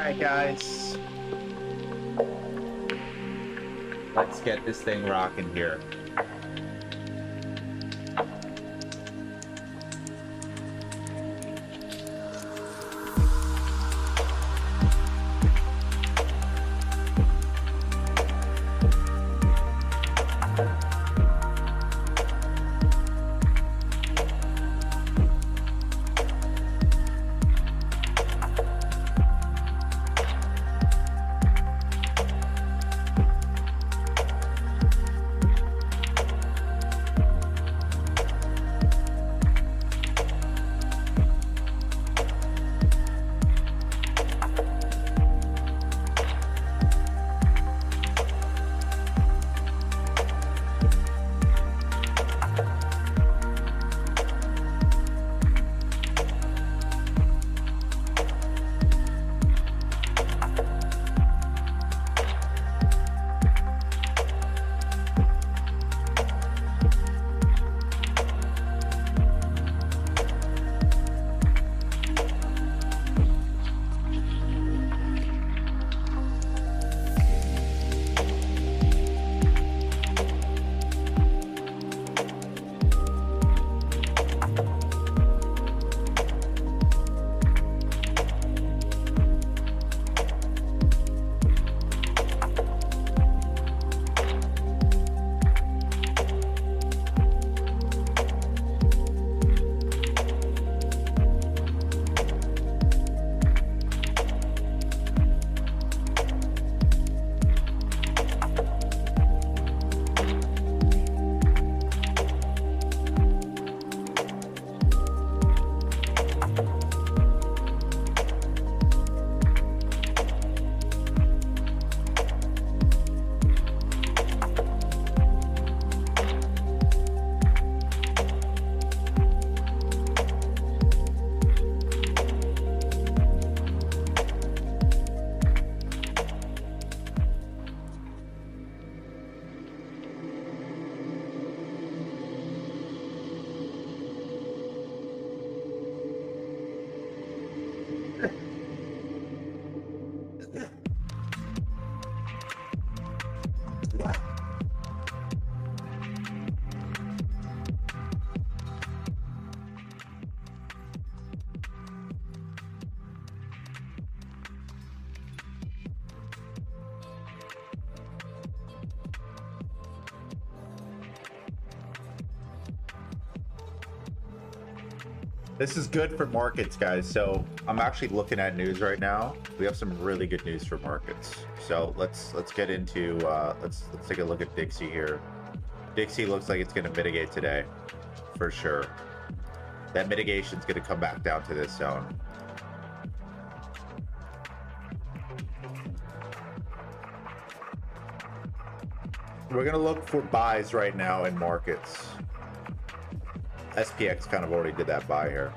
Alright guys, let's get this thing rocking here. This is good for markets, guys. So I'm actually looking at news right now. We have some really good news for markets. So let's get into let's take a look at Dixie here. Dixie looks like it's going to mitigate today, for sure. That mitigation is going to come back down to this zone. We're going to look for buys right now in markets. SPX kind of already did that buy here.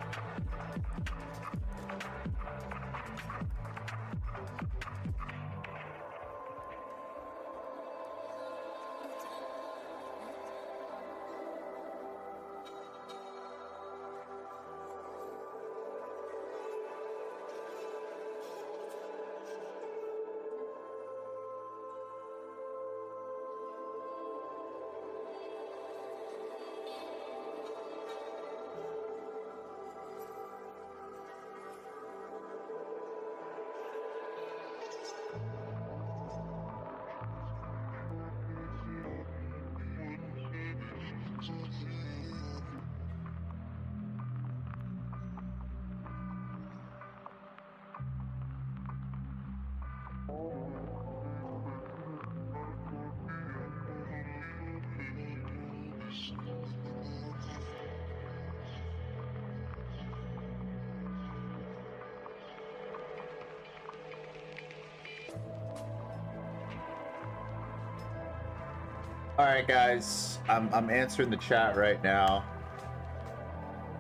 All right, guys, I'm answering the chat right now.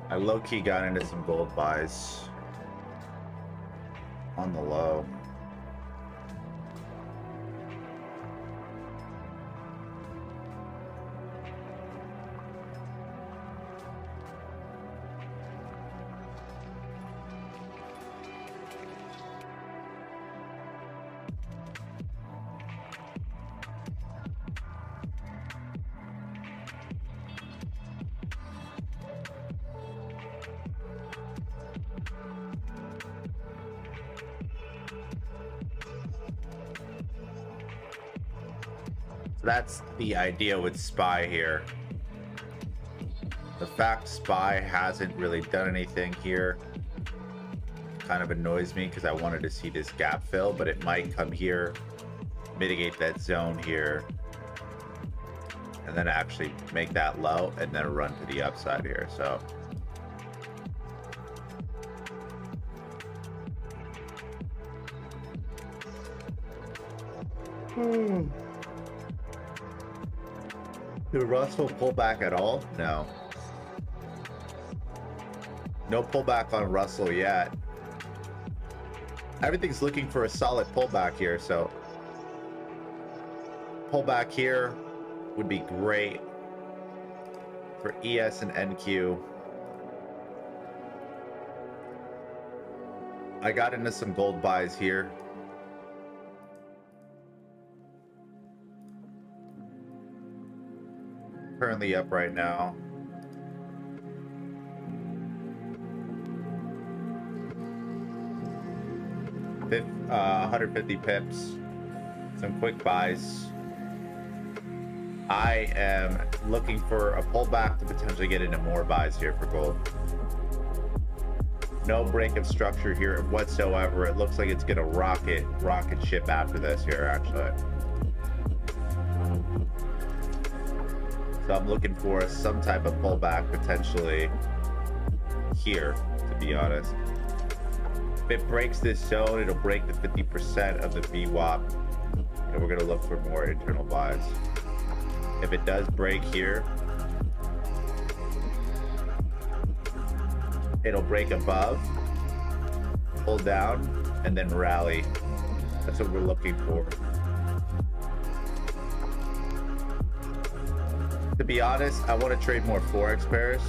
I low-key got into some gold buys on the low. That's the idea with SPY here. The fact SPY hasn't really done anything here kind of annoys me because I wanted to see this gap fill, but it might come here, mitigate that zone here, and then actually make that low and then run to the upside here. So did Russell pull back at all? No. No pullback on Russell yet. Everything's looking for a solid pullback here, so pullback here would be great for ES and NQ. I got into some gold buys here. Currently up right now. Fifth, 150 pips. Some quick buys. I am looking for a pullback to potentially get into more buys here for gold. No break of structure here whatsoever. It looks like it's gonna rocket ship after this here, actually. So I'm looking for some type of pullback potentially here, to be honest. If it breaks this zone, it'll break the 50% of the VWAP, and we're gonna look for more internal buys. If it does break here, it'll break above, pull down, and then rally. That's what we're looking for. To be honest, I want to trade more Forex pairs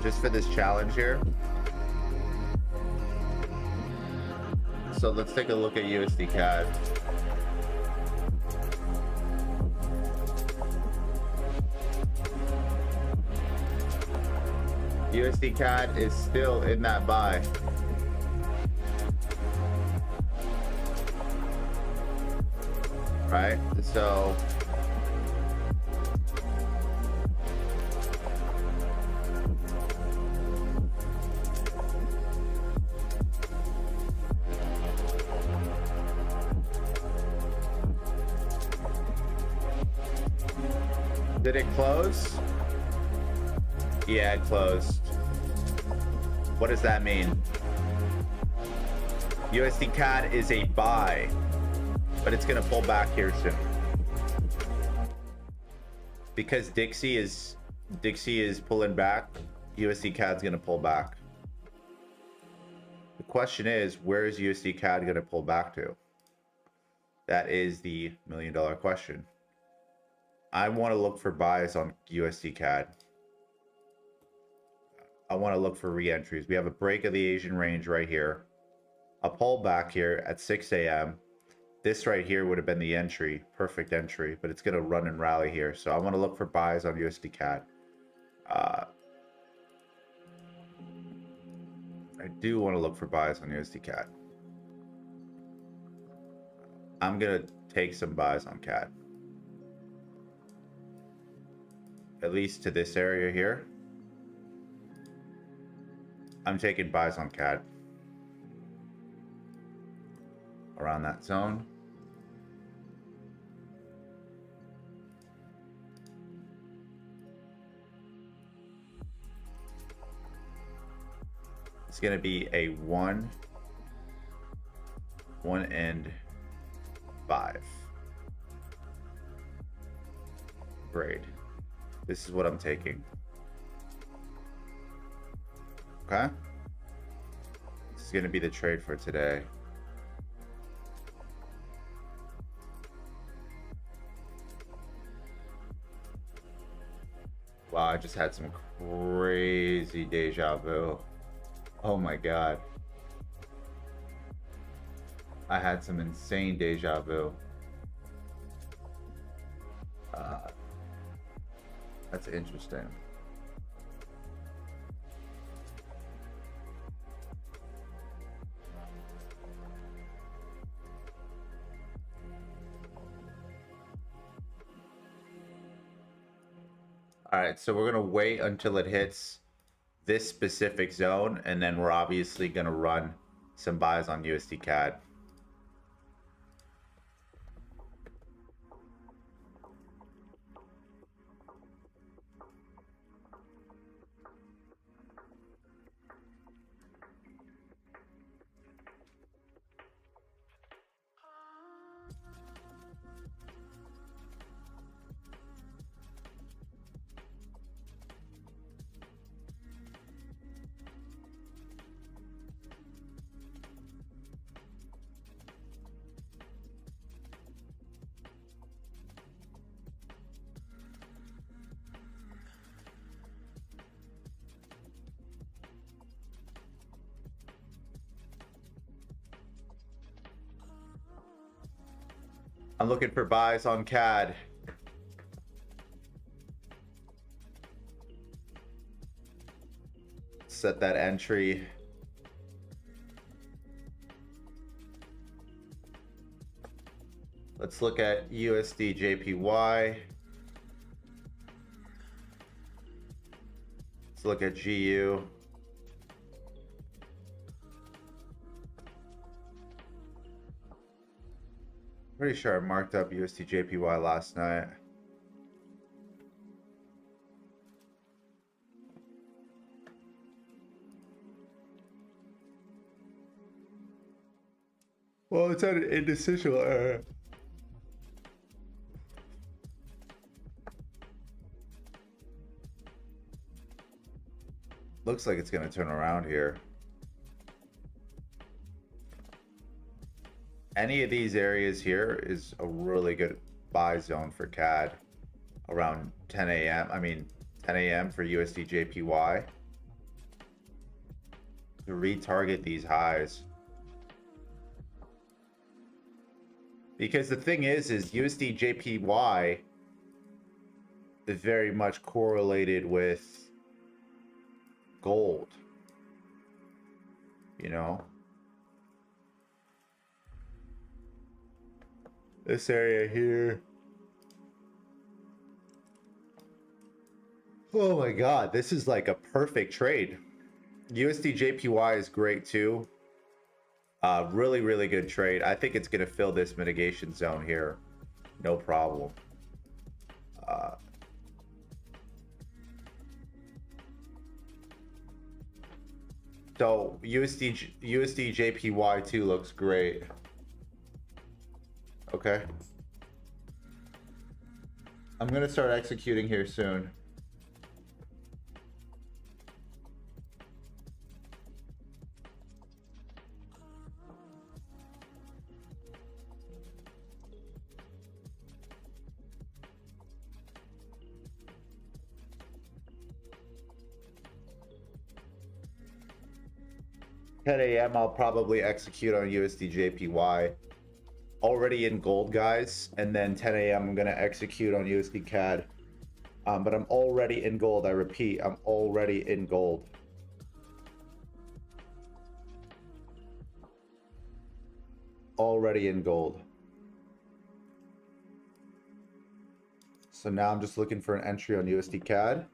just for this challenge here. So let's take a look at USD CAD. USD CAD is still in that buy. Right? So did it close? Yeah, it closed. What does that mean? USD CAD is a buy, but it's gonna pull back here soon. Because Dixie is pulling back, USD CAD's gonna pull back. The question is, where is USD CAD gonna pull back to? That is the $1,000,000 question. I want to look for buys on USD CAD. I want to look for re-entries. We have a break of the Asian range right here. A pullback here at 6 a.m. This right here would have been the entry, perfect entry, but it's going to run and rally here. So I want to look for buys on USD CAD. I do want to look for buys on USD CAD. I'm going to take some buys on CAD. At least to this area here. I'm taking buys on CAD. Around that zone. It's going to be a 1 and 5. Great. This is what I'm taking. Okay. This is going to be the trade for today. Wow, I just had some crazy deja vu. Oh my God. I had some insane deja vu. That's interesting. All right, so we're gonna wait until it hits this specific zone, and then we're obviously gonna run some buys on USD CAD. I'm looking for buys on CAD. Set that entry. Let's look at USD JPY. Let's look at GU. Pretty sure I marked up USD JPY last night. Well, it's at an indecision error. Looks like it's going to turn around here. Any of these areas here is a really good buy zone for CAD around 10 a.m. I mean, 10 a.m. for USD JPY to retarget these highs. Because the thing is USD JPY is very much correlated with gold, you know? This area here. Oh my God, this is like a perfect trade. USD JPY is great too. Really, really good trade. I think it's going to fill this mitigation zone here. No problem. So USD JPY too looks great. Okay. I'm going to start executing here soon. $10 a.m. I'll probably execute on USD JPY. Already in gold, guys, and then 10 a.m. I'm gonna execute on USD CAD. But I'm already in gold. I repeat, I'm already in gold. Already in gold. So now I'm just looking for an entry on USD CAD.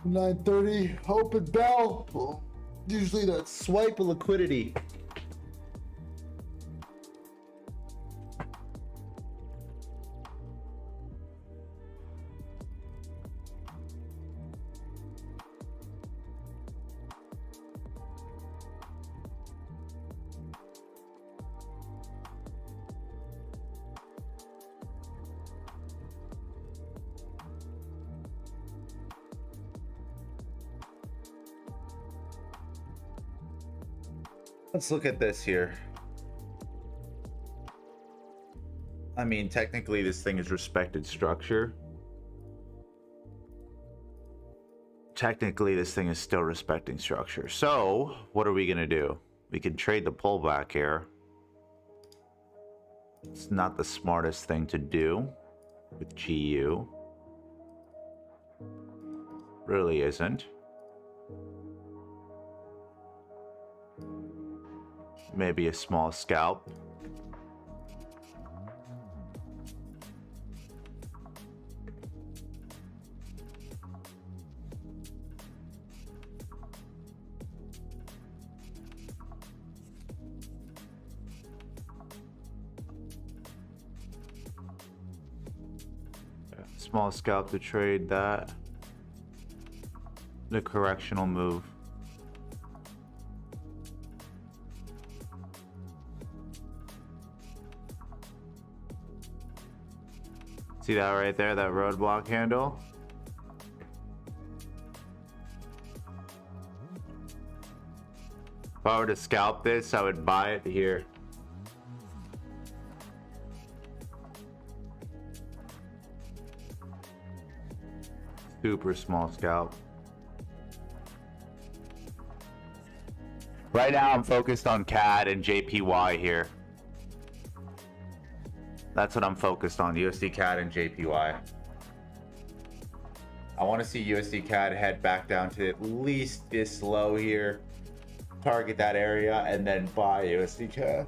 9:30 open bell. Usually that swipe of liquidity. Let's look at this here. I mean, technically this thing is respected structure. Technically this thing is still respecting structure. So what are we gonna do? We can trade the pullback here. It's not the smartest thing to do with GU. Really isn't. Maybe a small scalp. Small scalp to trade that. The correctional move. See that right there, that roadblock handle? If I were to scalp this, I would buy it here. Super small scalp. Right now I'm focused on CAD and JPY here. That's what I'm focused on, USD CAD and JPY. I want to see USD CAD head back down to at least this low here, target that area, and then buy USD CAD.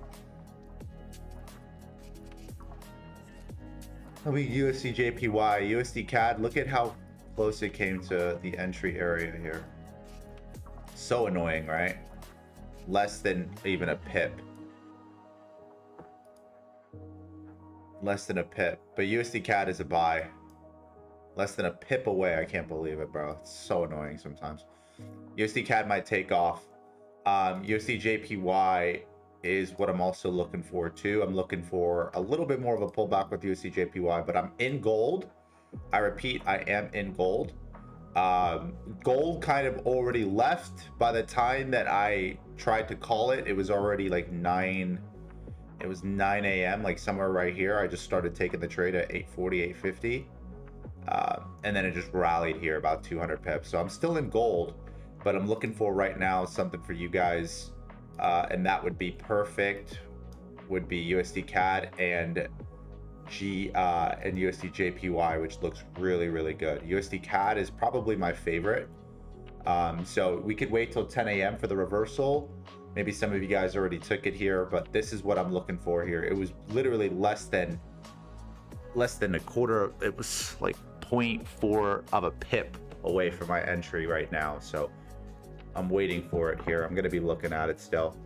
I mean, USD JPY, USD CAD, look at how close it came to the entry area here. So annoying, right? Less than even a pip. Less than a pip. But USD CAD is a buy. Less than a pip away. I can't believe it, bro. It's so annoying sometimes. USD CAD might take off. USD JPY is what I'm also looking for too. I'm looking for a little bit more of a pullback with USD JPY, but I'm in gold. I repeat, I am in gold. Gold kind of already left by the time that I tried to call it. It was already like 9 a.m. like somewhere right here. I just started taking the trade at 840, 850, and then it just rallied here about 200 pips. So I'm still in gold, but I'm looking for right now something for you guys, and that would be perfect. Would be USD CAD and USD JPY, which looks really, really good. USD CAD is probably my favorite. So we could wait till 10 a.m. for the reversal. Maybe some of you guys already took it here, but this is what I'm looking for here. It was literally less than a quarter. It was like 0.4 of a pip away from my entry right now. So I'm waiting for it here. I'm going to be looking at it still.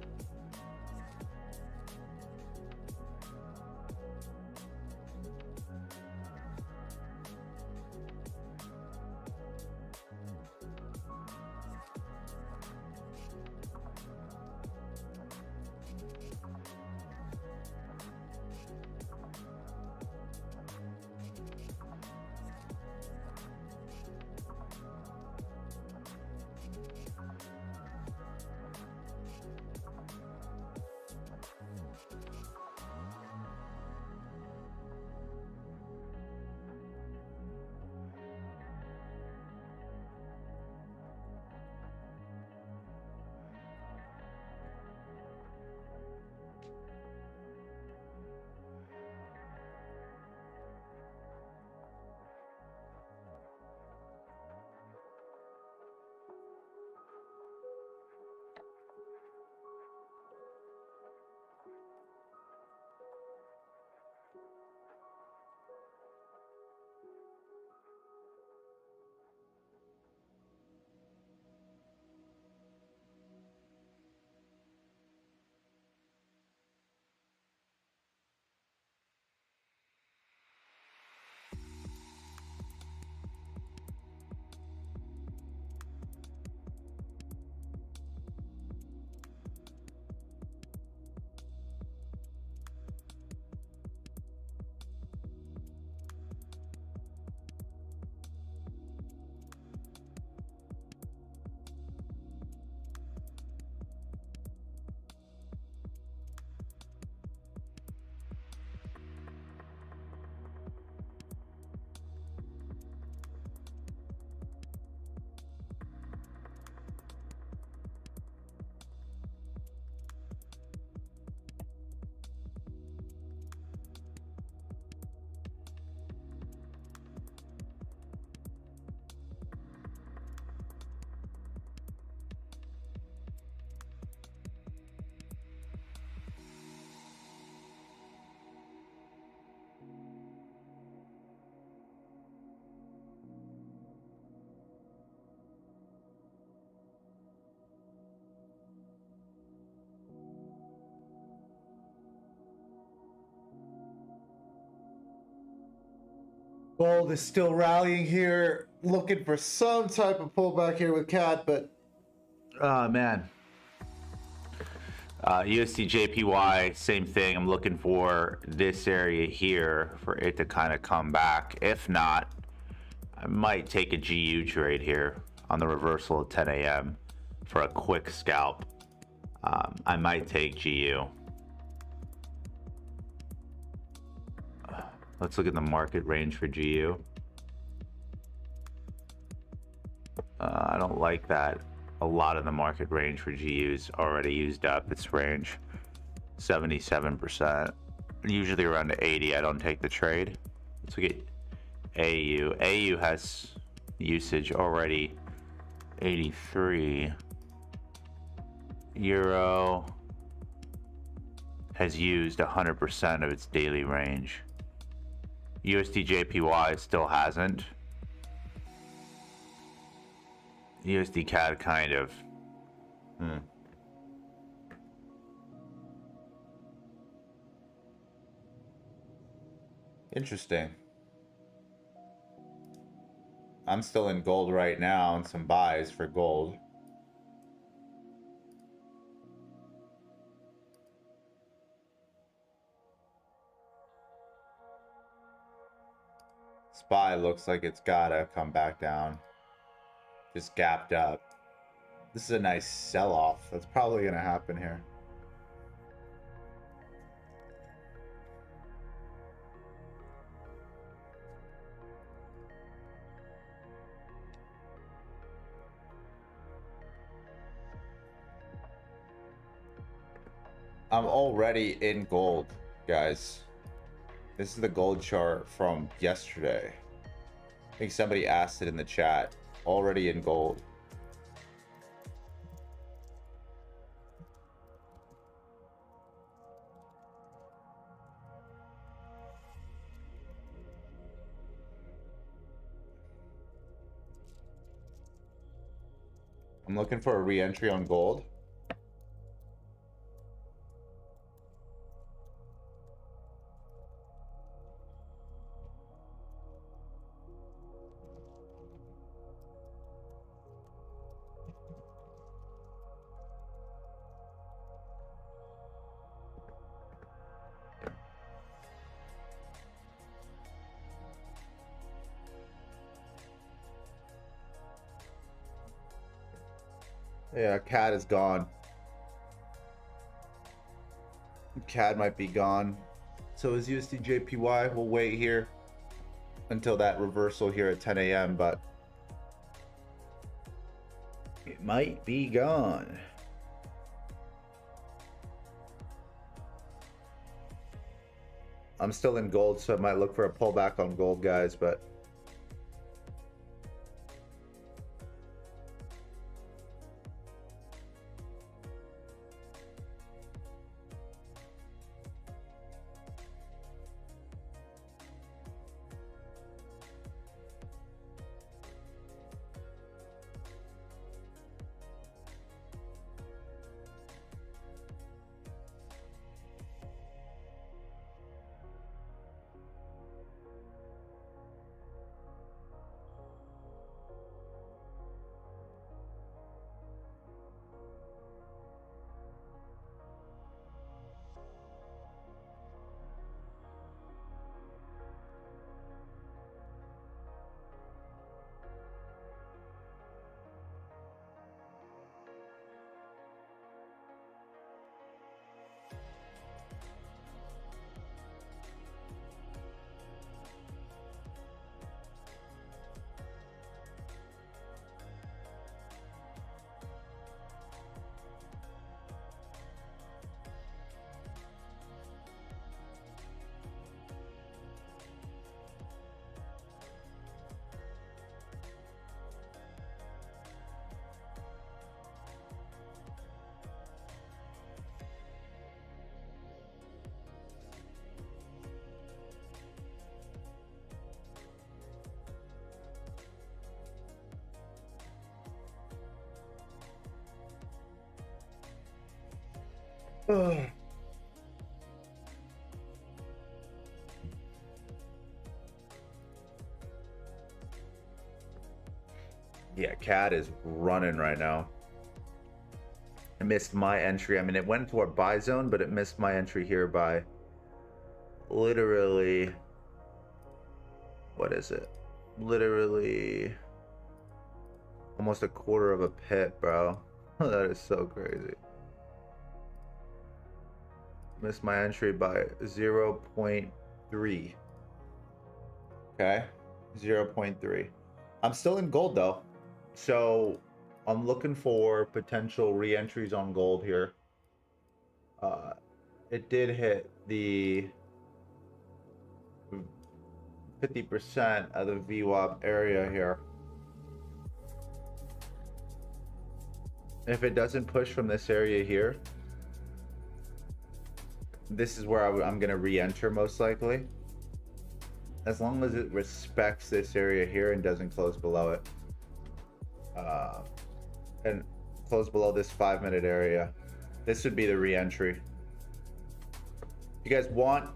Gold is still rallying here, looking for some type of pullback here with CAD, but oh man. USD JPY, same thing. I'm looking for this area here for it to kind of come back. If not, I might take a GU trade here on the reversal at 10 a.m. for a quick scalp. I might take GU. Let's look at the market range for GU. I don't like that. A lot of the market range for GU's already used up its range. 77%. Usually around 80, I don't take the trade. Let's look at AU. AU has usage already 83. Euro has used 100% of its daily range. USD JPY still hasn't. USD CAD kind of. Interesting. I'm still in gold right now and some buys for gold. SPY looks like it's gotta come back down. Just gapped up. This is a nice sell-off. That's probably gonna happen here. I'm already in gold, guys. This is the gold chart from yesterday. I think somebody asked it in the chat. Already in gold. I'm looking for a re-entry on gold. Yeah, CAD is gone. CAD might be gone. So is USD JPY. We'll wait here until that reversal here at 10 a.m. But it might be gone. I'm still in gold, so I might look for a pullback on gold, guys, but ugh. Yeah, CAD is running right now. I missed my entry. I mean, it went to our buy zone, but it missed my entry here by literally, what is it? Literally almost a quarter of a pip, bro. That is so crazy. Missed my entry by 0.3. Okay, 0.3. I'm still in gold though, so I'm looking for potential re-entries on gold here. It did hit the 50% of the VWAP area here. If it doesn't push from this area here, this is where I'm going to re-enter most likely. As long as it respects this area here and doesn't close below it. And close below this 5-minute area. This would be the re-entry. If you guys want,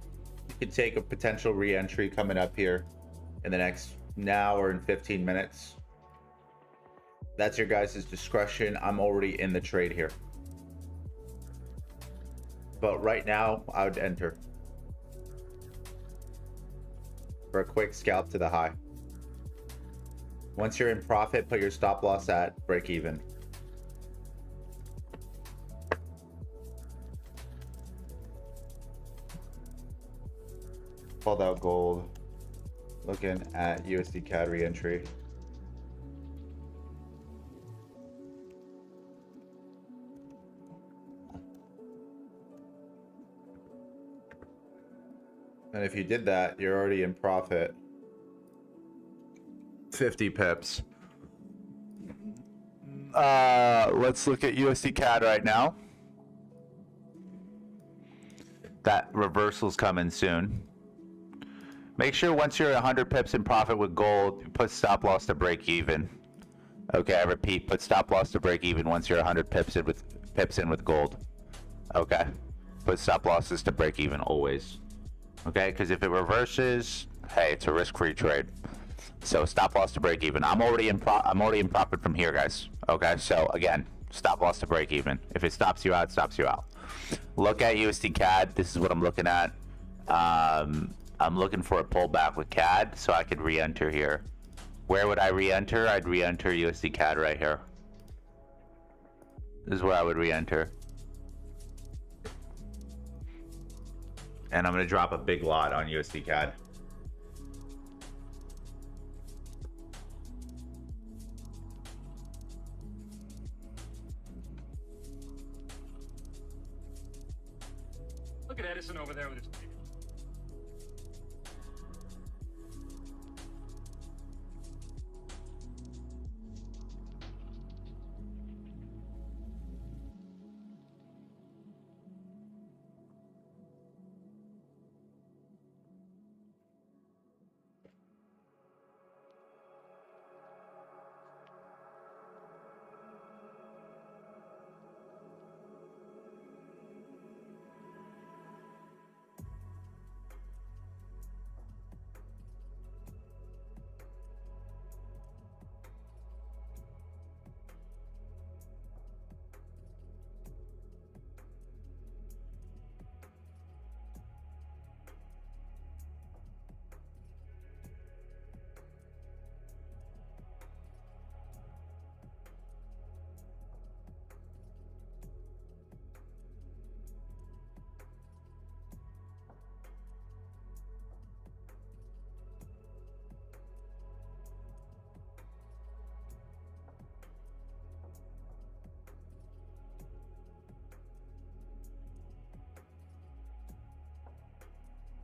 you could take a potential re-entry coming up here in the next now or in 15 minutes. That's your guys' discretion. I'm already in the trade here. But right now, I would enter for a quick scalp to the high. Once you're in profit, put your stop loss at break even. Pulled out gold. Looking at USD CAD re-entry. And if you did that, you're already in profit. 50 pips. Let's look at USD CAD right now. That reversal's coming soon. Make sure once you're 100 pips in profit with gold, you put stop loss to break even. Okay, I repeat, put stop loss to break even once you're 100 pips in with gold. Okay, put stop losses to break even always. Okay, because if it reverses, hey, it's a risk-free trade. So stop loss to break even. I'm already in profit from here, guys. Okay, so again, stop loss to break even. If it stops you out, it stops you out. Look at USD CAD. This is what I'm looking at. I'm looking for a pullback with CAD so I could re-enter here. Where would I re-enter? I'd re-enter USD CAD right here. This is where I would re-enter. And I'm going to drop a big lot on USD CAD. Look at Edison over there with his...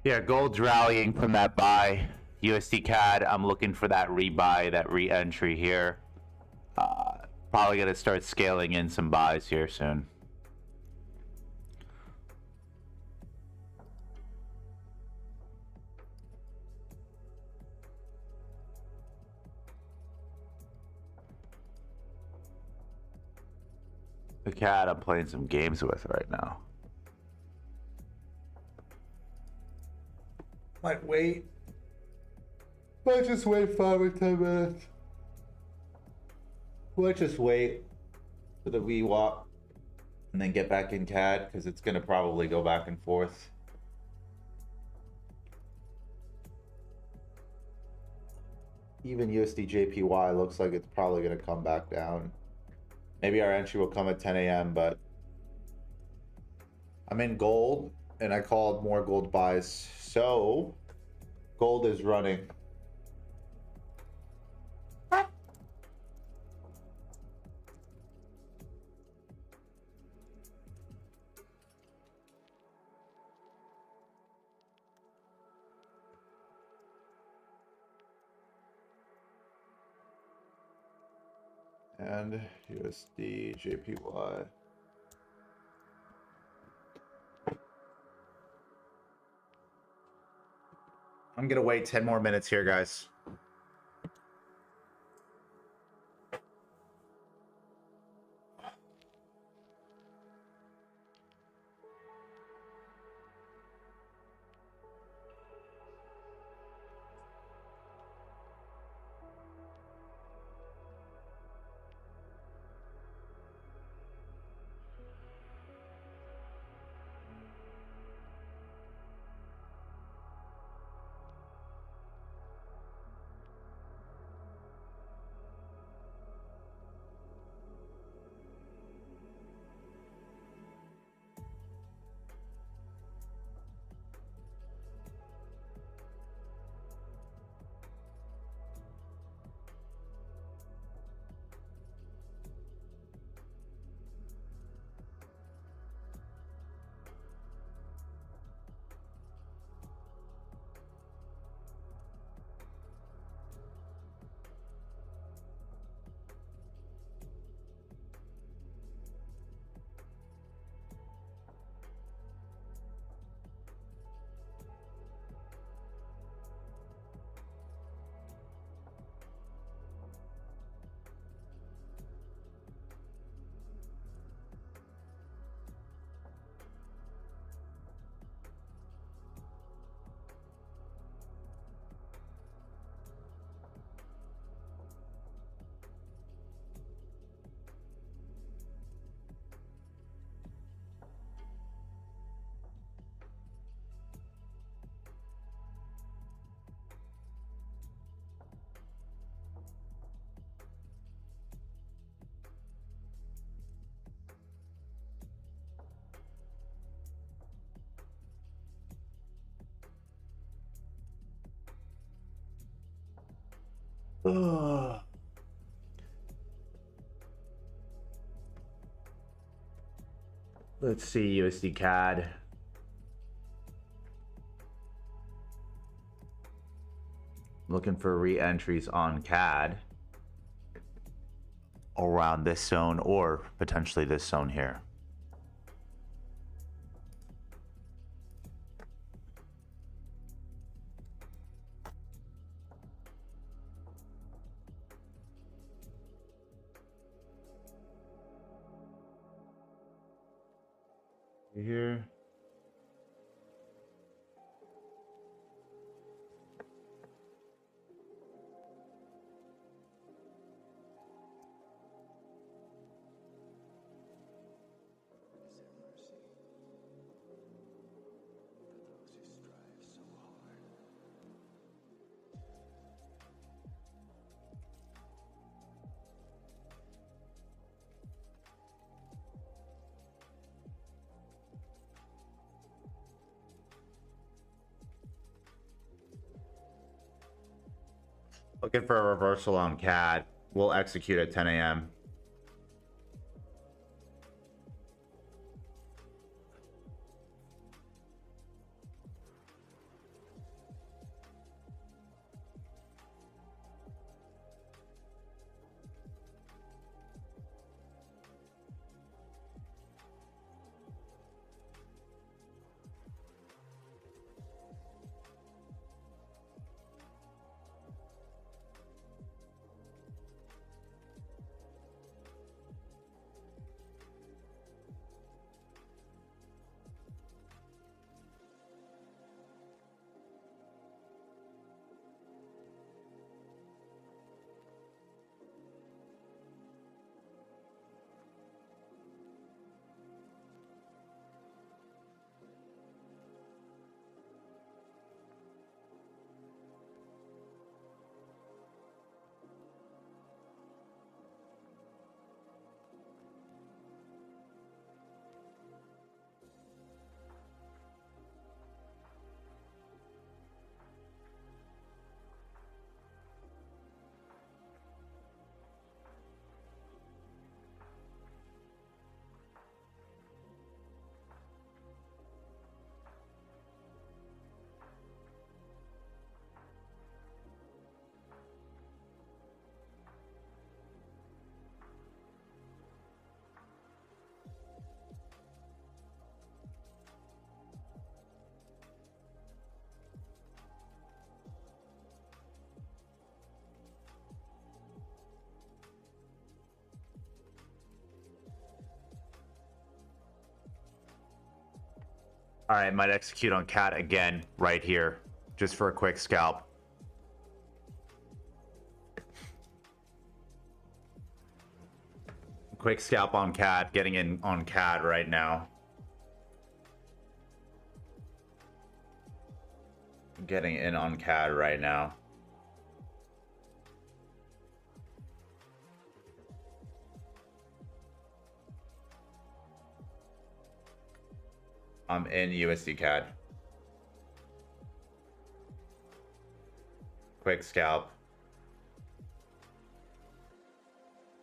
Yeah, gold's rallying from that buy. USD CAD, I'm looking for that rebuy, that re-entry here. Probably going to start scaling in some buys here soon. The CAD I'm playing some games with right now. Might wait. Might just wait 5 or 10 minutes. We'll just wait for the VWAP and then get back in CAD because it's going to probably go back and forth. Even USD JPY looks like it's probably going to come back down. Maybe our entry will come at 10 a.m., but I'm in gold and I called more gold buys. So gold is running. And USD JPY. I'm gonna wait 10 more minutes here, guys. Ugh. Let's see USD CAD. Looking for re-entries on CAD around this zone or potentially this zone here. Here. Looking for a reversal on CAD. We'll execute at 10 a.m. All right, might execute on cat again right here, just for a quick scalp. Quick scalp on cat, getting in on cat right now. Getting in on cat right now. I'm in USD CAD. Quick scalp.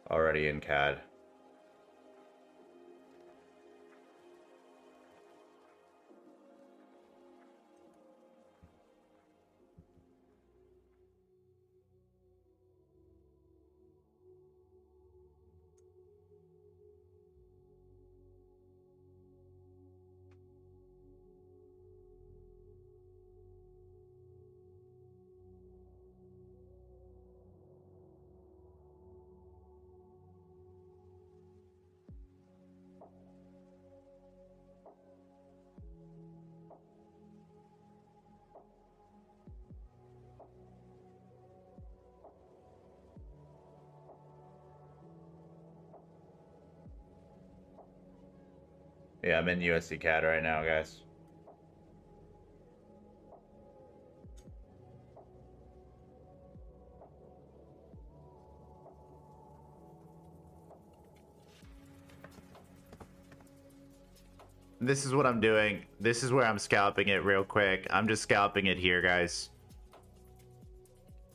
Already in CAD. Yeah, I'm in USD CAD right now, guys. This is what I'm doing. This is where I'm scalping it real quick. I'm just scalping it here, guys.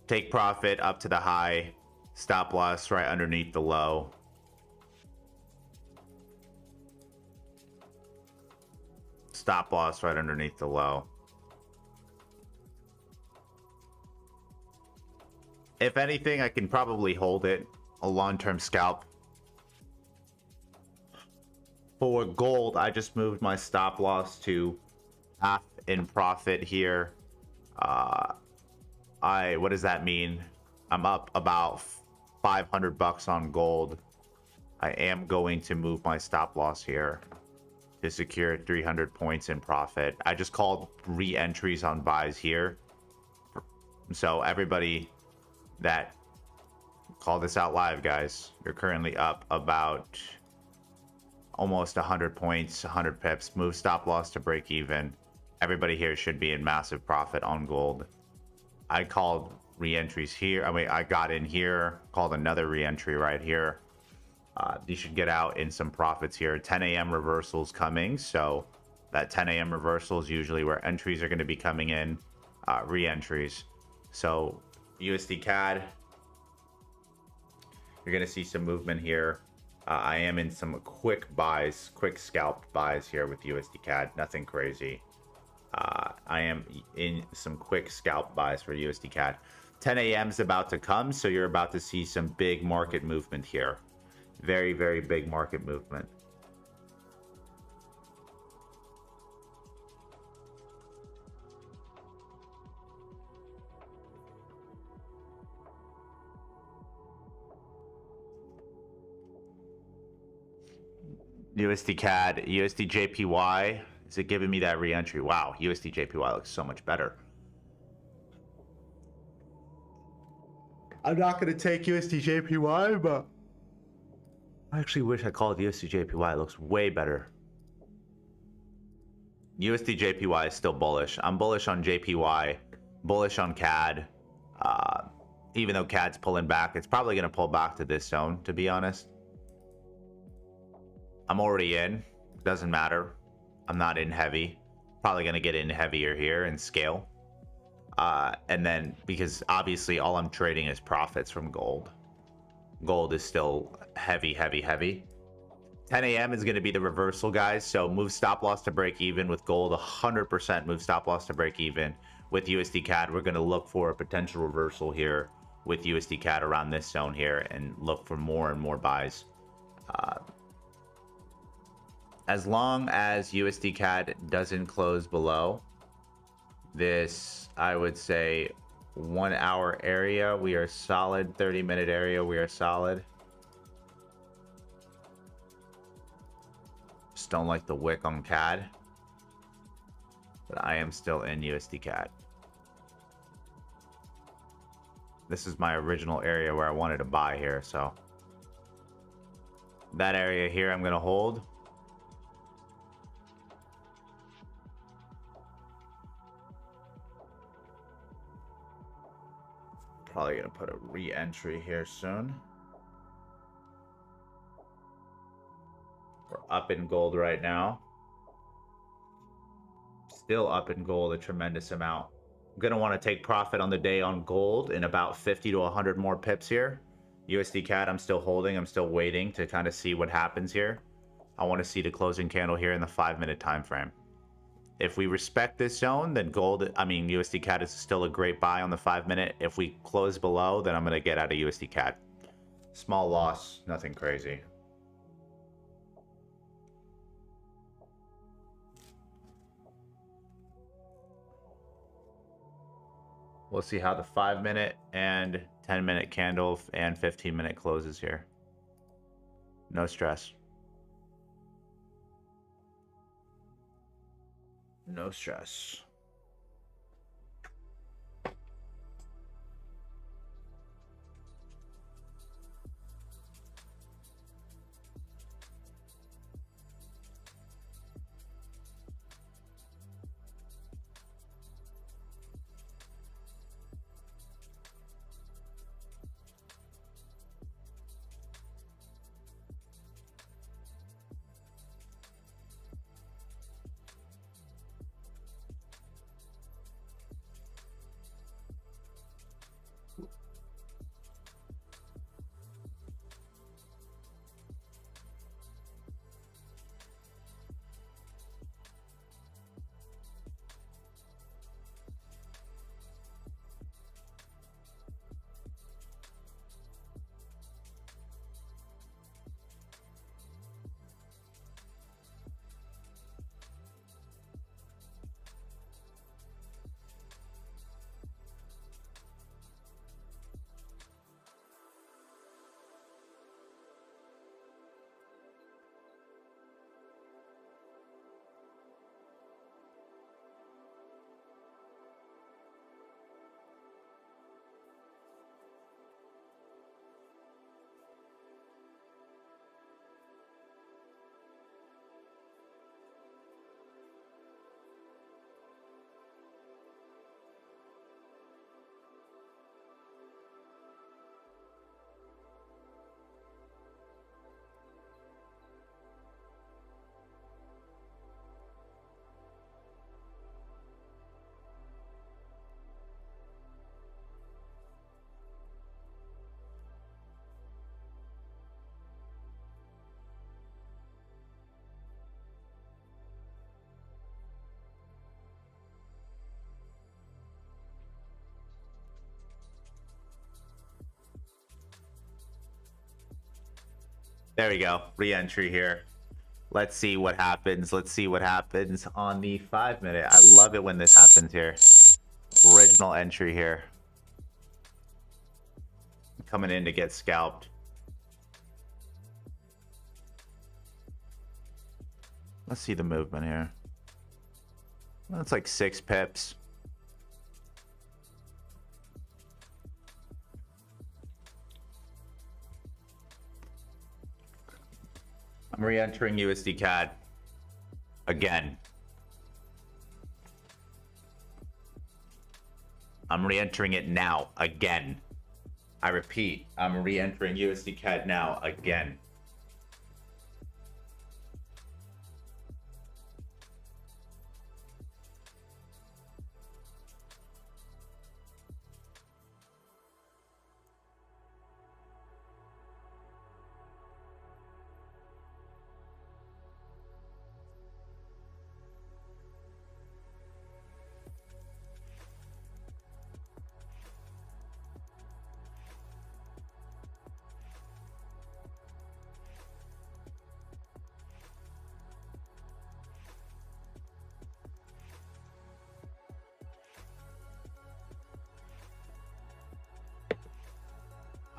Take profit up to the high. Stop loss right underneath the low. Stop loss right underneath the low. If anything, I can probably hold it. A long-term scalp. For gold, I just moved my stop loss to half in profit here. What does that mean? I'm up about 500 bucks on gold. I am going to move my stop loss here to secure 300 points in profit. I just called re-entries on buys here. So everybody that call this out live, guys, you're currently up about almost 100 points, 100 pips. Move stop loss to break even. Everybody here should be in massive profit on gold. I called re-entries here. I mean, I got in here, called another re-entry right here. You should get out in some profits here. 10 a.m. reversals coming. So that 10 a.m. reversal is usually where entries are going to be coming in, re-entries. So USD CAD, you're going to see some movement here. I am in some quick buys, quick scalped buys here with USD CAD. Nothing crazy. I am in some quick scalp buys for USD CAD. 10 a.m. is about to come, so you're about to see some big market movement here. Very, very big market movement. USD CAD, USD JPY. Is it giving me that re-entry? Wow, USD JPY looks so much better. I'm not going to take USD JPY, but I actually wish I called USD JPY. It looks way better. USD JPY is still bullish. I'm bullish on JPY, bullish on CAD. Even though CAD's pulling back, it's probably going to pull back to this zone, to be honest. I'm already in. Doesn't matter. I'm not in heavy. Probably going to get in heavier here and scale. And then, because obviously all I'm trading is profits from gold. Gold is still heavy, heavy, heavy. 10 a.m. is going to be the reversal, guys. So move stop loss to break even with gold. 100% move stop loss to break even with USD CAD. We're going to look for a potential reversal here with USD CAD around this zone here and look for more and more buys. As long as USD CAD doesn't close below this, I would say 1 hour area, we are solid. 30-minute area, we are solid. Just don't like the wick on CAD. But I am still in USD CAD. This is my original area where I wanted to buy here, so that area here I'm gonna hold. Probably gonna put a re-entry here soon. We're up in gold right now. Still up in gold a tremendous amount. I'm gonna want to take profit on the day on gold in about 50 to 100 more pips here. USD CAD I'm still holding. I'm still waiting to kind of see what happens here. I want to see the closing candle here in the 5-minute time frame. If we respect this zone, then USD CAD is still a great buy on the 5-minute. If we close below, then I'm going to get out of USD CAD. Small loss, nothing crazy. We'll see how the 5-minute and 10-minute candle and 15-minute closes here. No stress. No stress. There we go. Re-entry here. Let's see what happens. Let's see what happens on the 5-minute. I love it when this happens here. Original entry here. Coming in to get scalped. Let's see the movement here. That's like 6 pips. I'm re-entering USD CAD again. I'm re-entering it now again. I repeat, I'm re-entering USD CAD now again.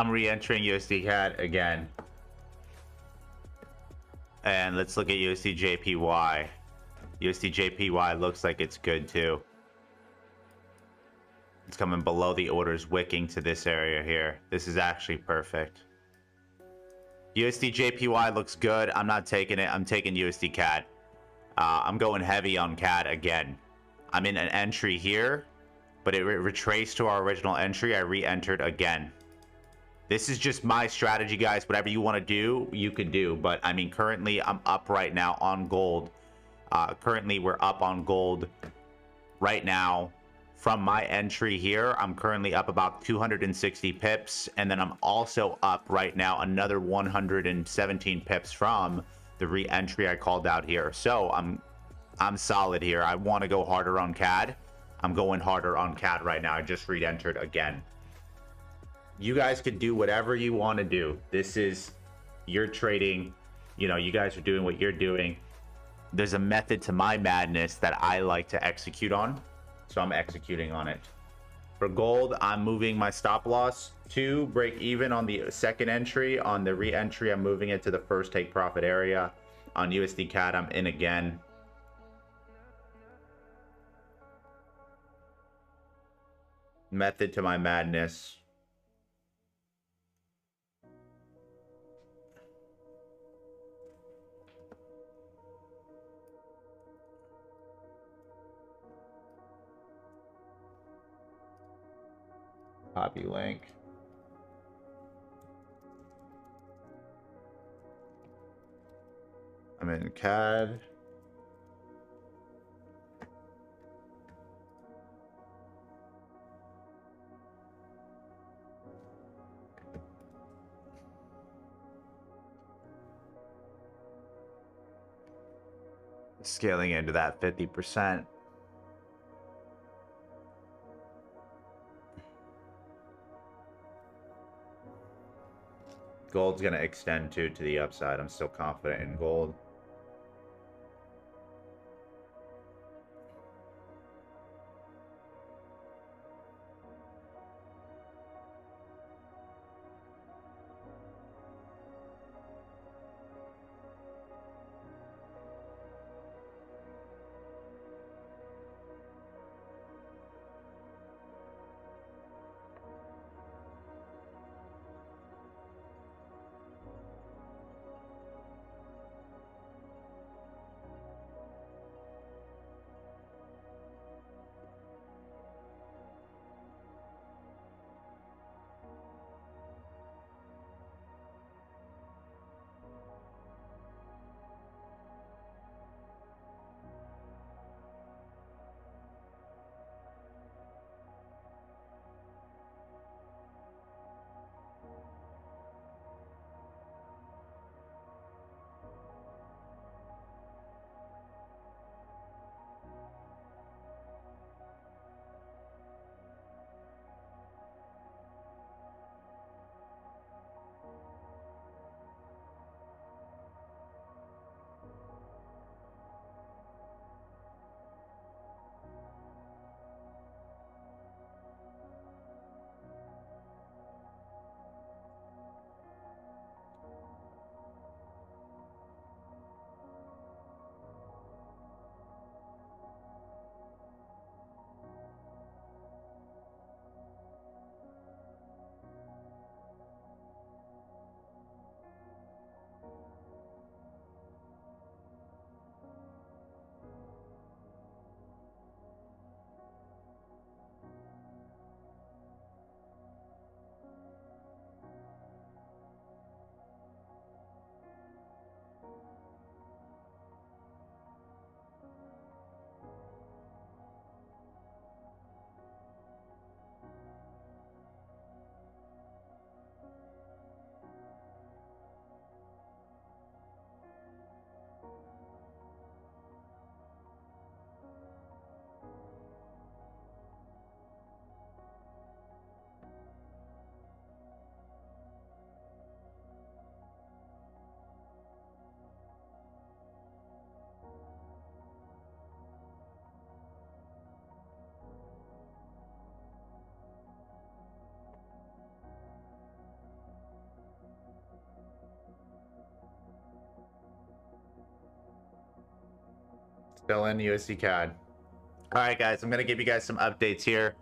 I'm re-entering USD CAD again. And let's look at USD JPY. USD JPY looks like it's good too. It's coming below the orders, wicking to this area here. This is actually perfect. USD JPY looks good. I'm not taking it. I'm taking USD CAD. I'm going heavy on CAD again. I'm in an entry here, but it retraced to our original entry. I re-entered again. This is just my strategy, guys. Whatever you want to do, you can do. But I mean, currently I'm up right now on gold. Currently we're up on gold right now. From my entry here, I'm currently up about 260 pips, and then I'm also up right now another 117 pips from the re-entry I called out here. So I'm solid here. I want to go harder on CAD. I'm going harder on CAD right now. I just re-entered again. You guys can do whatever you want to do. This is your trading. You know, you guys are doing what you're doing. There's a method to my madness that I like to execute on. So I'm executing on it. For gold, I'm moving my stop loss to break even on the second entry. On the re-entry, I'm moving it to the first take profit area. On USD CAD, I'm in again. Method to my madness. Copy link. I'm in CAD. Scaling into that 50%. Gold's going to extend to the upside. I'm still confident in gold. Still in USD CAD. All right, guys, I'm gonna give you guys some updates here.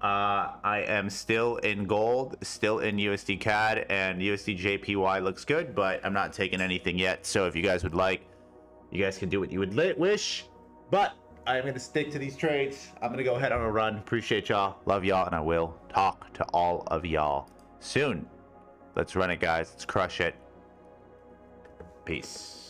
I am still in gold, still in USD CAD, and USD JPY looks good, but I'm not taking anything yet. So if you guys would like, you guys can do what you would wish, but I'm gonna stick to these trades. I'm gonna go ahead on a run. Appreciate y'all, love y'all, and I will talk to all of y'all soon. Let's run it, guys. Let's crush it. Peace.